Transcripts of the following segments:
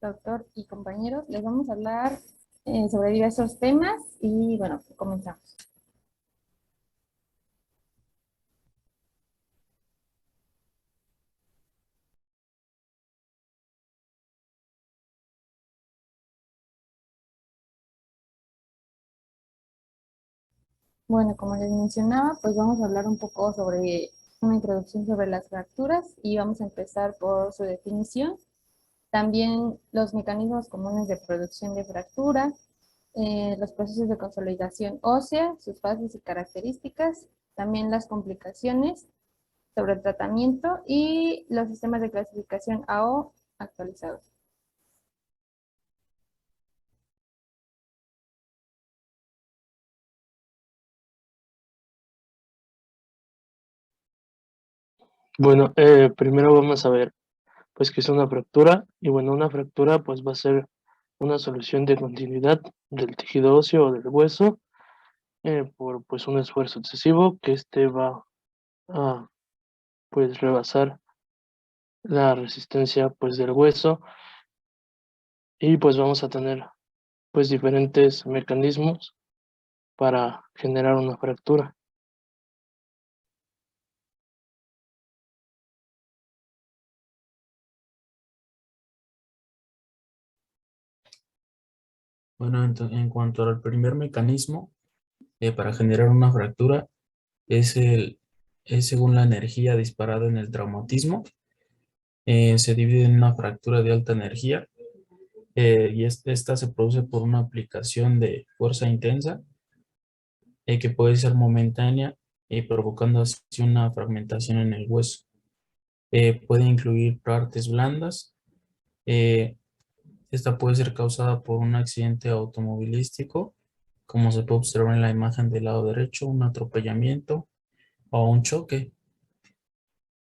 doctor y compañeros. Les vamos a hablar sobre diversos temas y bueno, comenzamos. Bueno, como les mencionaba, pues vamos a hablar un poco sobre una introducción sobre las fracturas y vamos a empezar por su definición. También los mecanismos comunes de producción de fractura, los procesos de consolidación ósea, sus fases y características, también las complicaciones sobre el tratamiento y los sistemas de clasificación AO actualizados. Bueno, primero vamos a ver, pues, qué es una fractura. Y bueno, una fractura, pues, va a ser una solución de continuidad del tejido óseo o del hueso, por, pues, un esfuerzo excesivo que este va a, pues, rebasar la resistencia, pues, del hueso. Y, pues, vamos a tener, pues, diferentes mecanismos para generar una fractura. Bueno, en cuanto al primer mecanismo para generar una fractura, es, es según la energía disparada en el traumatismo. Se divide en una fractura de alta energía y esta se produce por una aplicación de fuerza intensa que puede ser momentánea y provocando así una fragmentación en el hueso. Puede incluir partes blandas. eh, Esta puede ser causada por un accidente automovilístico, como se puede observar en la imagen del lado derecho, un atropellamiento o un choque.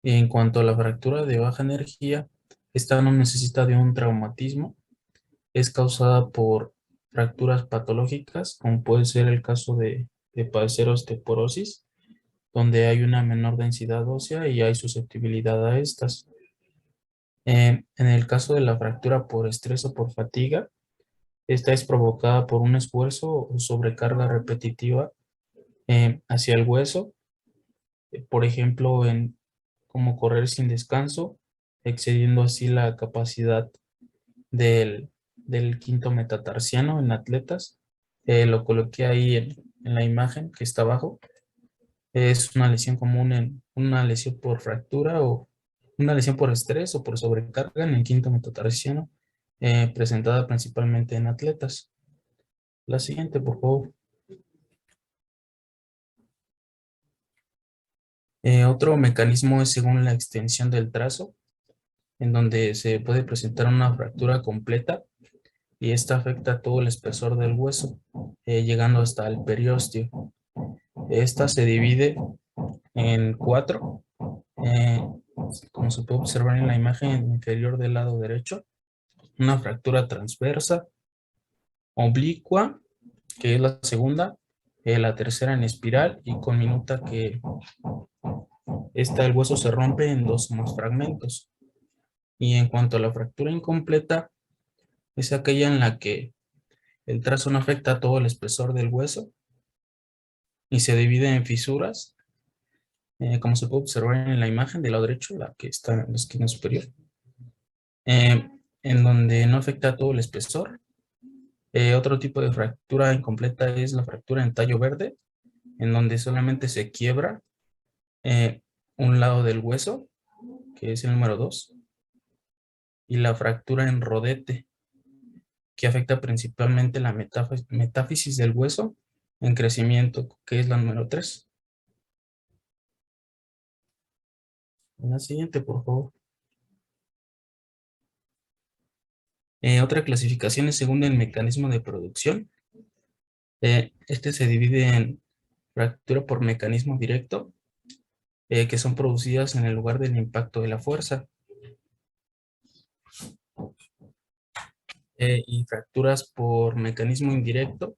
En cuanto a la fractura de baja energía, esta no necesita de un traumatismo, es causada por fracturas patológicas, como puede ser el caso de padecer osteoporosis, donde hay una menor densidad ósea y hay susceptibilidad a estas. En el caso de la fractura por estrés o por fatiga, esta es provocada por un esfuerzo o sobrecarga repetitiva hacia el hueso, por ejemplo, como correr sin descanso, excediendo así la capacidad del quinto metatarsiano en atletas. Lo coloqué ahí en la imagen que está abajo. Es una lesión común una lesión por fractura o una lesión por estrés o por sobrecarga en el quinto metatarsiano, presentada principalmente en atletas. La siguiente, por favor. Otro mecanismo es según la extensión del trazo, en donde se puede presentar una fractura completa y esta afecta todo el espesor del hueso, llegando hasta el periósteo. Esta se divide en cuatro, eh, como se puede observar en la imagen inferior del lado derecho: una fractura transversa, oblicua, que es la segunda, la tercera en espiral y conminuta, que el hueso se rompe en dos más fragmentos. Y en cuanto a la fractura incompleta, es aquella en la que el trazo no afecta todo el espesor del hueso y se divide en fisuras, como se puede observar en la imagen del lado derecho, la que está en la esquina superior, eh, en donde no afecta todo el espesor. Otro tipo de fractura incompleta es la fractura en tallo verde, en donde solamente se quiebra eh, un lado del hueso, que es el número 2, y la fractura en rodete, que afecta principalmente la metáfisis del hueso en crecimiento, que es la número 3. La siguiente, por favor. Otra clasificación es según el mecanismo de producción. Este se divide en fractura por mecanismo directo, que son producidas en el lugar del impacto de la fuerza, y fracturas por mecanismo indirecto,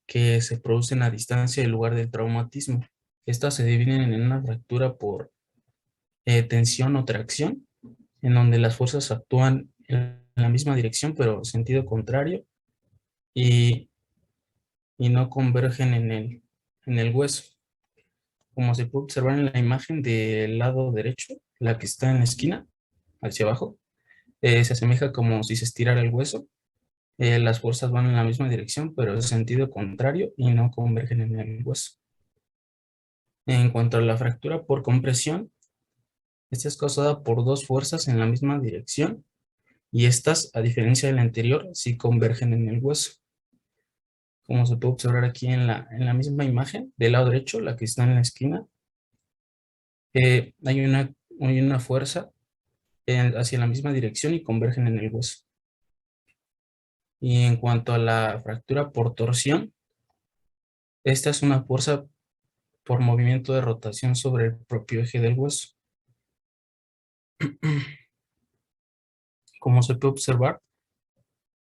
que se producen a distancia del lugar del traumatismo. Estas se dividen en una fractura por tensión o tracción, en donde las fuerzas actúan en la misma dirección, pero sentido contrario, y, y no convergen en el hueso. Como se puede observar en la imagen del lado derecho, la que está en la esquina, hacia abajo, se asemeja como si se estirara el hueso. Las fuerzas van en la misma dirección, pero en sentido contrario y no convergen en el hueso. En cuanto a la fractura por compresión, esta es causada por dos fuerzas en la misma dirección y estas, a diferencia de la anterior, sí convergen en el hueso. Como se puede observar aquí en la misma imagen, del lado derecho, la que está en la esquina, hay una fuerza hacia la misma dirección y convergen en el hueso. Y en cuanto a la fractura por torsión, esta es una fuerza por movimiento de rotación sobre el propio eje del hueso. Como se puede observar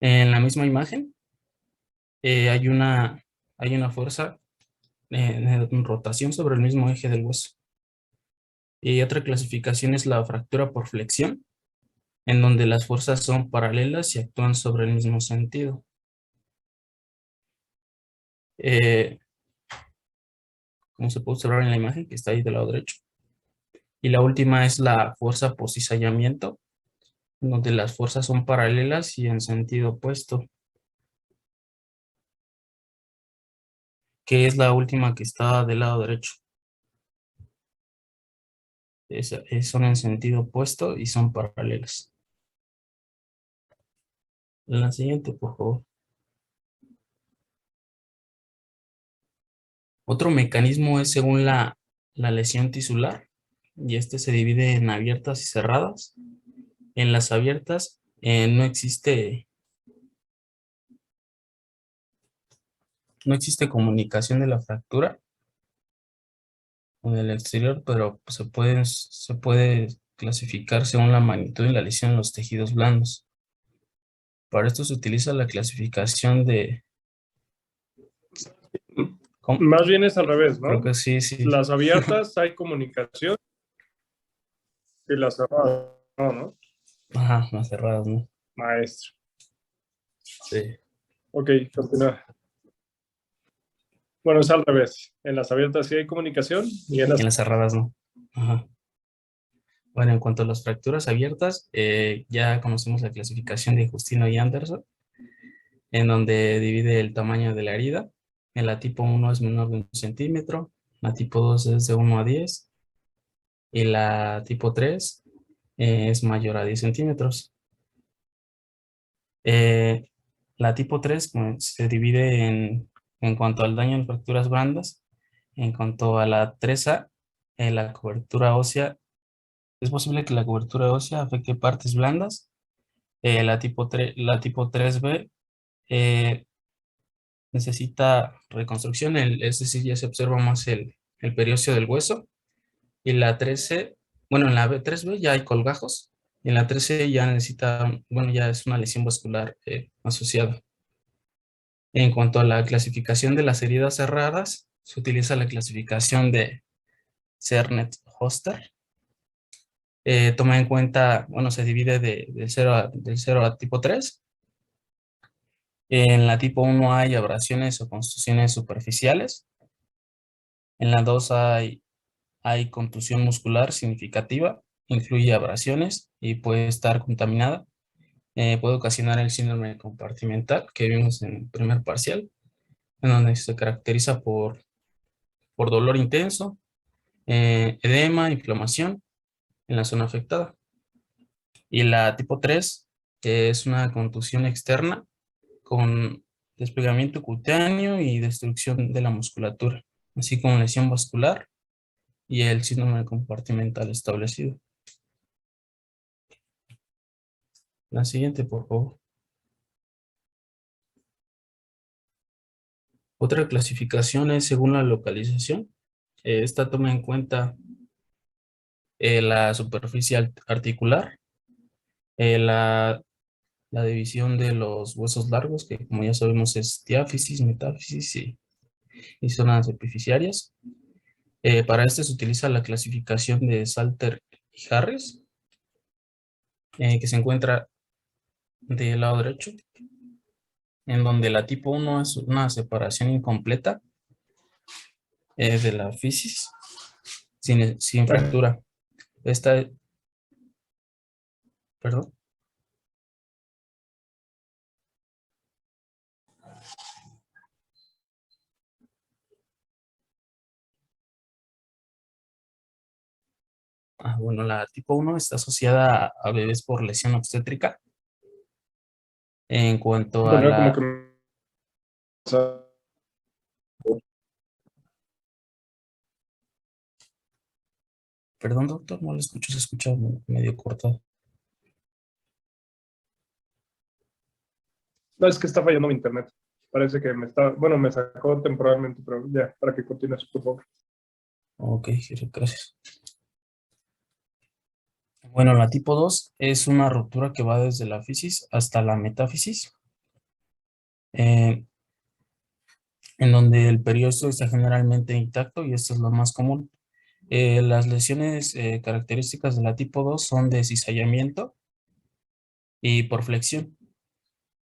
en la misma imagen, hay una fuerza de rotación sobre el mismo eje del hueso. Y otra clasificación es la fractura por flexión, en donde las fuerzas son paralelas y actúan sobre el mismo sentido. Como se puede observar en la imagen que está ahí del lado derecho. Y la última es la fuerza por cizallamiento, donde las fuerzas son paralelas y en sentido opuesto, que es la última que está del lado derecho. Son en sentido opuesto y son paralelas. La siguiente, por favor. Otro mecanismo es según la lesión tisular, y este se divide en abiertas y cerradas. En las abiertas no existe comunicación de la fractura con el exterior, pero se puede clasificar según la magnitud y la lesión en los tejidos blandos. Para esto se utiliza la clasificación de... ¿Cómo? Más bien es al revés, ¿no? Creo que sí, sí. Las abiertas hay comunicación y las cerradas no, ¿no? Ajá, las cerradas, ¿no? Maestro. Sí. Ok, continúa. Bueno, es al revés. En las abiertas sí hay comunicación y en En las cerradas no. Ajá. Bueno, en cuanto a las fracturas abiertas, ya conocemos la clasificación de Justino y Anderson, en donde divide el tamaño de la herida. En la tipo 1 es menor de 1 centímetro, la tipo 2 es de 1 a 10 y la tipo 3 es mayor a 10 centímetros. La tipo 3 se divide en cuanto al daño en fracturas blandas. En cuanto a la 3A, la cobertura ósea, es posible que la cobertura ósea afecte partes blandas. La tipo 3B necesita reconstrucción, es decir, ya se observa más el periósteo del hueso. Y la 3C, bueno, en la 3B ya hay colgajos. Y en la 3C ya necesita, bueno, ya es una lesión vascular asociada. En cuanto a la clasificación de las heridas cerradas, se utiliza la clasificación de Cernet-Hoster. Toma en cuenta, bueno, se divide del 0 a tipo 3. En la tipo 1 hay abrasiones o construcciones superficiales. En la 2 hay contusión muscular significativa, incluye abrasiones y puede estar contaminada. Puede ocasionar el síndrome compartimental que vimos en el primer parcial, en donde se caracteriza por dolor intenso, edema, inflamación en la zona afectada. Y la tipo 3 es una contusión externa con desplegamiento cutáneo y destrucción de la musculatura, así como lesión vascular y el síndrome compartimental establecido. La siguiente, por favor. Otra clasificación es según la localización. Esta toma en cuenta la superficie articular, la división de los huesos largos, que como ya sabemos es diáfisis, metáfisis y zonas epifisiarias. Para esto se utiliza la clasificación de Salter y Harris, que se encuentra del lado derecho, en donde la tipo 1 es una separación incompleta de la fisis sin fractura. Esta, perdón. Bueno, la tipo 1 está asociada a bebés por lesión obstétrica. En cuanto a Bueno, como la... que Perdón, doctor, no lo escucho, se escucha medio cortado. no, es que está fallando mi internet. Parece que me sacó temporalmente, pero ya, para que continúes, por favor. Ok, gracias. Bueno, la tipo 2 es una ruptura que va desde la fisis hasta la metáfisis, en donde el periósteo está generalmente intacto y esto es lo más común. Las lesiones características de la tipo 2 son de cizallamiento y por flexión.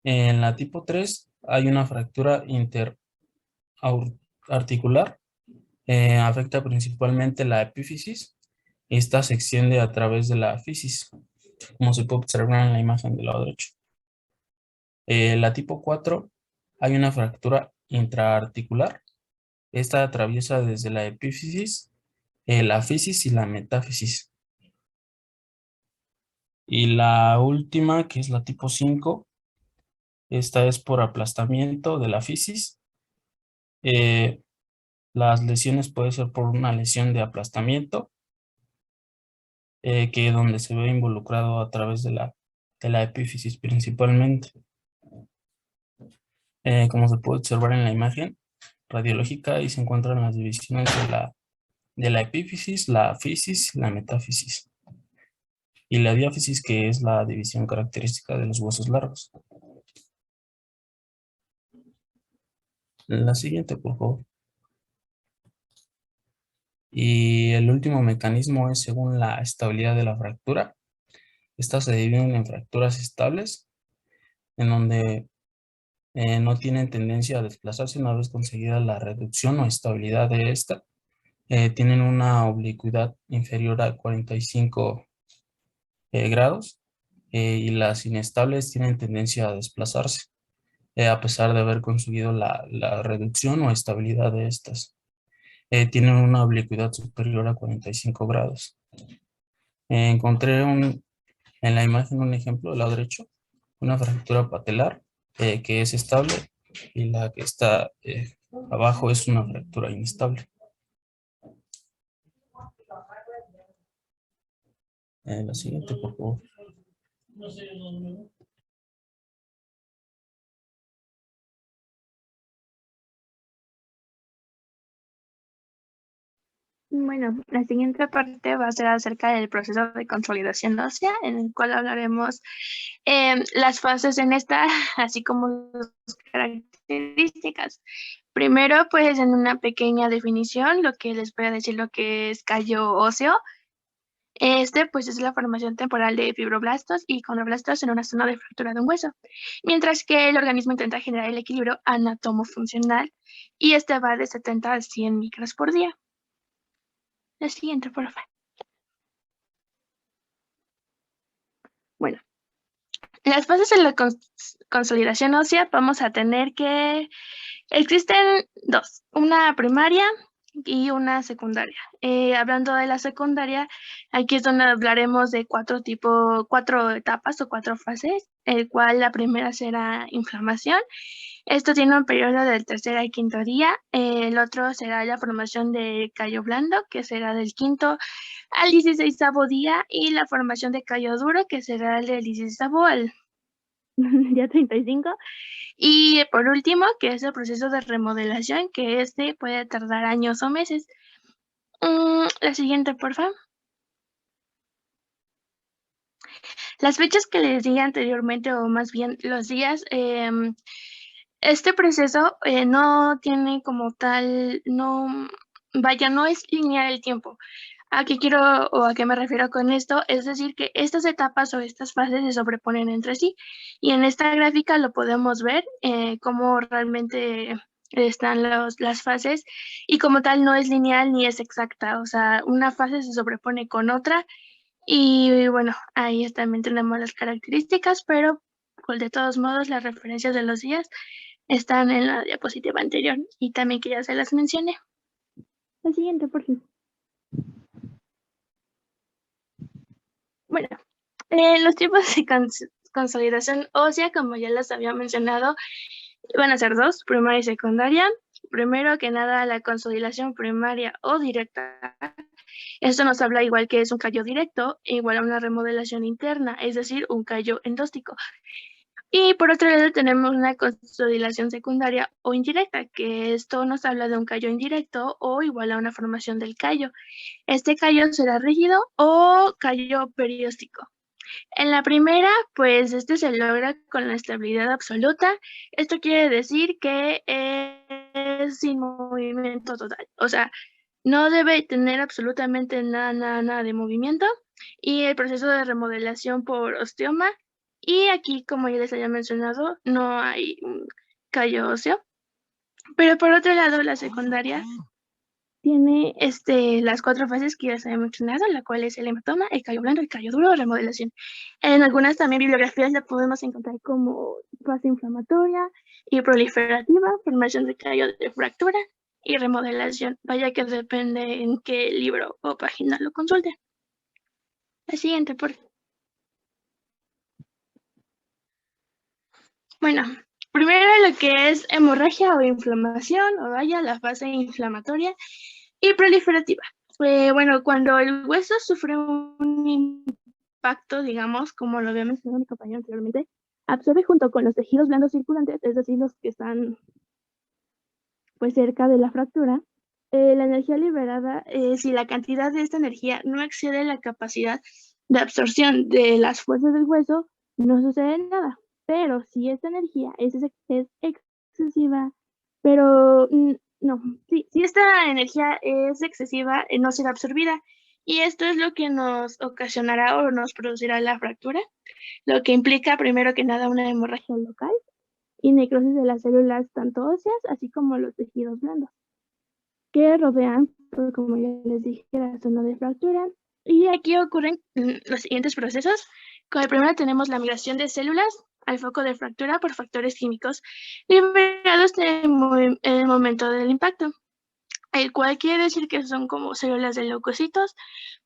En la tipo 3 hay una fractura interarticular, afecta principalmente la epífisis. Esta se extiende a través de la fisis, como se puede observar en la imagen del lado derecho. La tipo 4 hay una fractura intraarticular. Esta atraviesa desde la epífisis, la fisis y la metáfisis. Y la última, que es la tipo 5, esta es por aplastamiento de la fisis. Las lesiones pueden ser por una lesión de aplastamiento, que es donde se ve involucrado a través de la epífisis principalmente. Como se puede observar en la imagen radiológica, ahí se encuentran las divisiones de la epífisis, la fisis, la metáfisis. Y la diáfisis, que es la división característica de los huesos largos. La siguiente, por favor. Y el último mecanismo es según la estabilidad de la fractura. Estas se dividen en fracturas estables, en donde no tienen tendencia a desplazarse una vez conseguida la reducción o estabilidad de esta. Tienen una oblicuidad inferior a 45 grados, y las inestables tienen tendencia a desplazarse, a pesar de haber conseguido la reducción o estabilidad de estas. Tienen una oblicuidad superior a 45 grados. Encontré en la imagen un ejemplo del lado derecho, una fractura patelar que es estable, y la que está abajo es una fractura inestable. La siguiente, por favor. Bueno, la siguiente parte va a ser acerca del proceso de consolidación ósea, en el cual hablaremos las fases en esta, así como sus características. Primero, pues en una pequeña definición, lo que les voy a decir lo que es callo óseo. Pues es la formación temporal de fibroblastos y condroblastos en una zona de fractura de un hueso, mientras que el organismo intenta generar el equilibrio anatomofuncional y este va de 70 a 100 micras por día. La siguiente, por favor. Bueno, las fases de la consolidación ósea vamos a tener que existen dos, una primaria y una secundaria. Hablando de la secundaria, aquí es donde hablaremos de cuatro etapas o cuatro fases, el cual la primera será inflamación. Esto tiene un periodo del tercer al quinto día. El otro será la formación de callo blando, que será del quinto al 16º día, y la formación de callo duro, que será del 16º al día 35. Y por último, que es el proceso de remodelación, que este puede tardar años o meses. La siguiente, por favor. Las fechas que les di anteriormente, o más bien los días, este proceso no tiene como tal, no, vaya, no es lineal el tiempo. ¿A qué quiero o a qué me refiero con esto? Es decir, que estas etapas o estas fases se sobreponen entre sí. Y en esta gráfica lo podemos ver cómo realmente están las fases y como tal no es lineal ni es exacta. O sea, una fase se sobrepone con otra y bueno, ahí también tenemos las características, pero pues, de todos modos las referencias de los días están en la diapositiva anterior y también que ya se las mencioné. El siguiente, por favor. Bueno, los tipos de consolidación ósea, como ya les había mencionado, van a ser dos, primaria y secundaria. Primero que nada, la consolidación primaria o directa. Esto nos habla igual que es un callo directo, igual a una remodelación interna, es decir, un callo endóstico. Y por otro lado tenemos una consolidación secundaria o indirecta, que esto nos habla de un callo indirecto o igual a una formación del callo. Este callo será rígido o callo perióstico. En la primera, pues este se logra con la estabilidad absoluta. Esto quiere decir que es sin movimiento total. O sea, no debe tener absolutamente nada de movimiento. Y el proceso de remodelación por osteoma. Y aquí, como ya les había mencionado, no hay un callo óseo. Pero por otro lado, la secundaria tiene las 4 fases que ya les había mencionado, la cual es el hematoma, el callo blando, el callo duro, remodelación. En algunas también bibliografías la podemos encontrar como fase inflamatoria y proliferativa, formación de callo de fractura y remodelación. Vaya que depende en qué libro o página lo consulte. La siguiente, por favor. Bueno, primero lo que es hemorragia o inflamación, o vaya, la fase inflamatoria y proliferativa. Bueno, cuando el hueso sufre un impacto, digamos, como lo había mencionado mi compañero anteriormente, absorbe junto con los tejidos blandos circulantes, es decir, los que están pues cerca de la fractura, la energía liberada, si la cantidad de esta energía no excede la capacidad de absorción de las fuerzas del hueso, no sucede nada. Pero si esta energía es excesiva, pero no, si esta energía es excesiva, no será absorbida. Y esto es lo que nos ocasionará o nos producirá la fractura, lo que implica primero que nada una hemorragia local y necrosis de las células tanto óseas así como los tejidos blandos que rodean, pues, como ya les dije, la zona de fractura. Y aquí ocurren los siguientes procesos. Con el primero tenemos la migración de células al foco de fractura por factores químicos liberados en el momento del impacto, el cual quiere decir que son como células de leucocitos,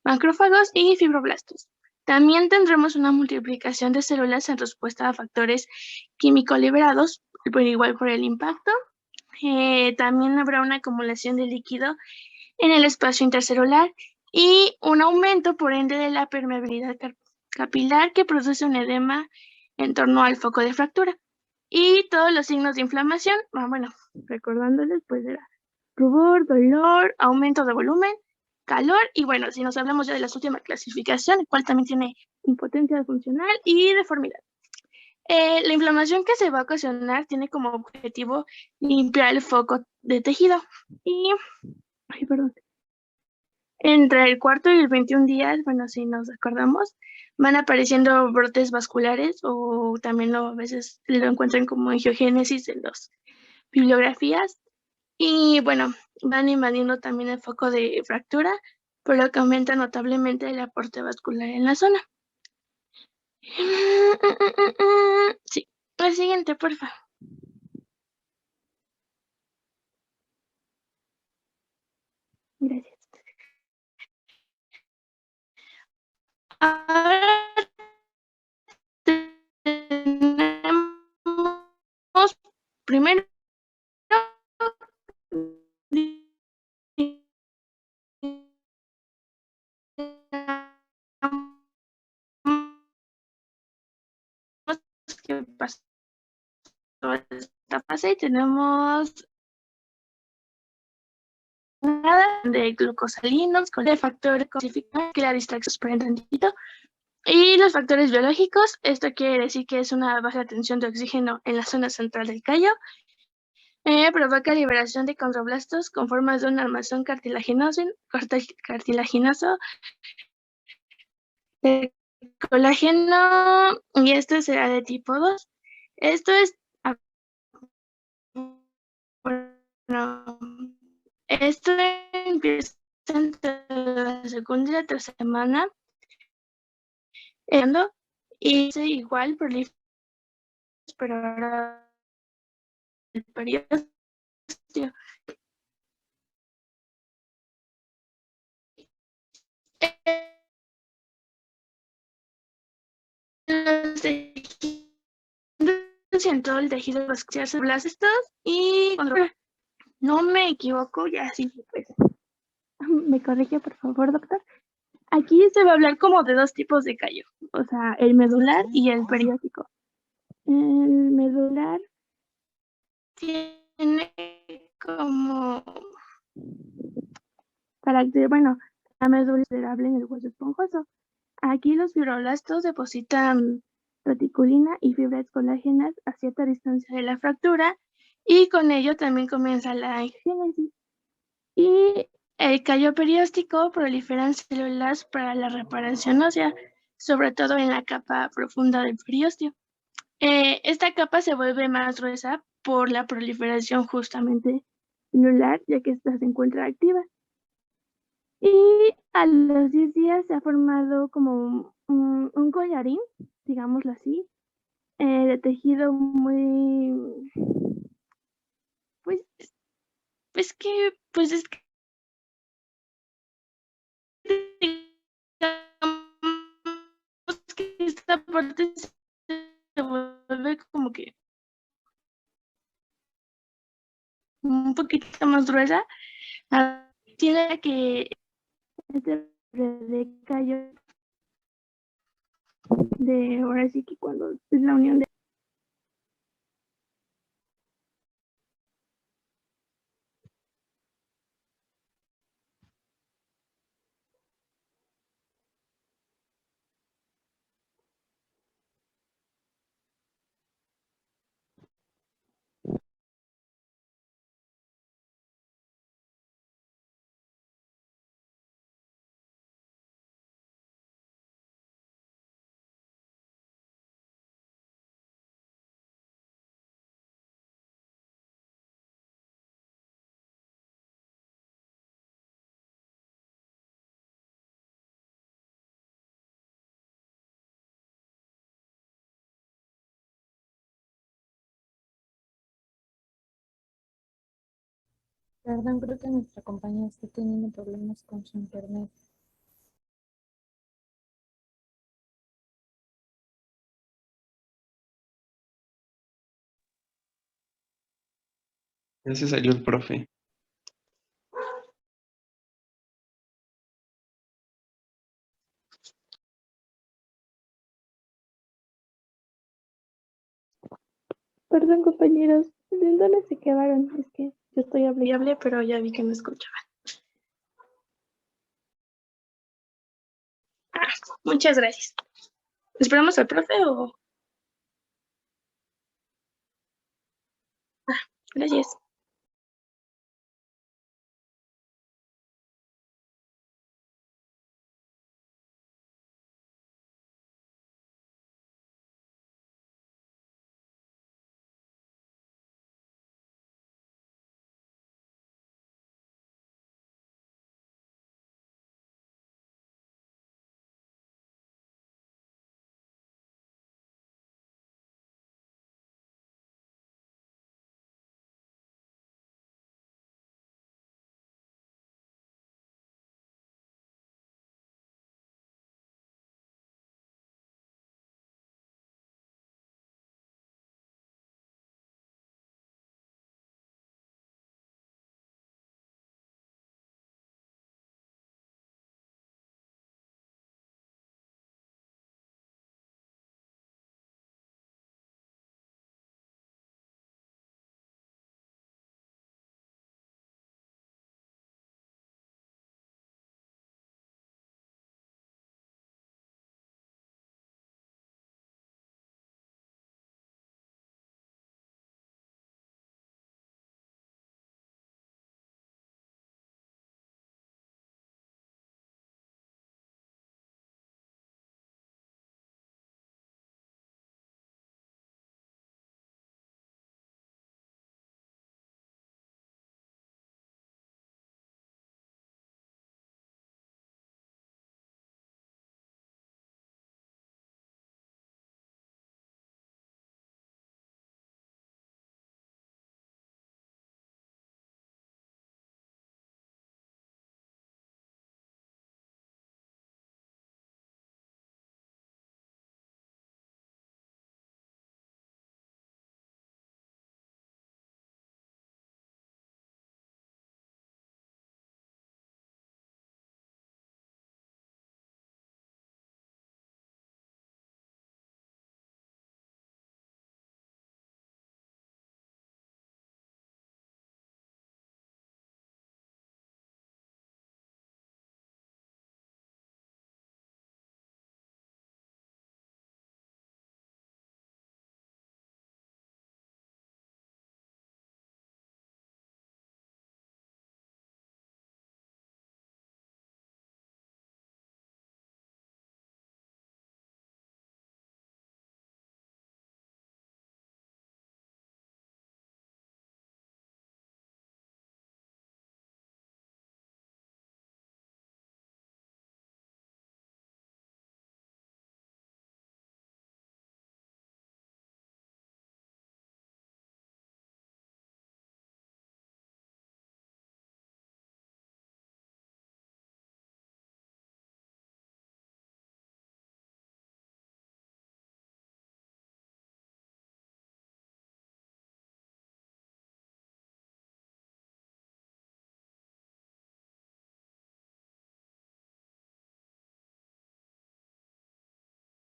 macrófagos y fibroblastos. También tendremos una multiplicación de células en respuesta a factores químicos liberados, por igual por el impacto. También habrá una acumulación de líquido en el espacio intercelular y un aumento, por ende, de la permeabilidad capilar que produce un edema en torno al foco de fractura. Y todos los signos de inflamación, bueno, recordándoles, pues era rubor, dolor, aumento de volumen, calor y bueno, si nos hablamos ya de la última clasificación, el cual también tiene impotencia funcional y deformidad. La inflamación que se va a ocasionar tiene como objetivo limpiar el foco de tejido y, entre el cuarto y el 21 días, bueno, si nos acordamos, van apareciendo brotes vasculares o también a veces lo encuentran como angiogénesis en las bibliografías y bueno, van invadiendo también el foco de fractura, por lo que aumenta notablemente el aporte vascular en la zona. Sí, la siguiente, por favor. Gracias. Ahora tenemos primero que pasó esta fase y tenemos nada de glucosalinos, con el factor que la distracción es por tantito. Y los factores biológicos, esto quiere decir que es una baja tensión de oxígeno en la zona central del callo, provoca liberación de condroblastos con formas de un armazón cartilaginoso de colágeno, y esto será de tipo 2. Esto es, bueno, esto empieza entre la segunda y la tercera semana, y es igual pero ahora el periodo los tejidos y en todo el tejido vascular celulostos, y cuando no me equivoco, ya sí, pues, me corrige por favor, doctor. Aquí se va a hablar como de dos tipos de callo, o sea, el medular y el perióstico. El medular tiene como carácter, bueno, la médula es vulnerable en el hueso esponjoso. Aquí los fibroblastos depositan reticulina y fibras colágenas a cierta distancia de la fractura, y con ello también comienza la angiogénesis. Y el callo perióstico proliferan células para la reparación ósea, sobre todo en la capa profunda del periósteo. Esta capa se vuelve más gruesa por la proliferación justamente celular, ya que esta se encuentra activa. Y a los 10 días se ha formado como un collarín, digámoslo así, de tejido muy, pues, es que digamos que esta parte se vuelve como que un poquito más gruesa. Tiene que este de callo de ahora sí que cuando es la unión de Perdón, creo que nuestra compañera está teniendo problemas con su internet. Ya se salió el profe. Perdón, compañeros, ¿de dónde se quedaron? Es que yo estoy hablable, pero ya vi que me escuchaban. Muchas gracias. ¿Esperamos al profe o...? Gracias.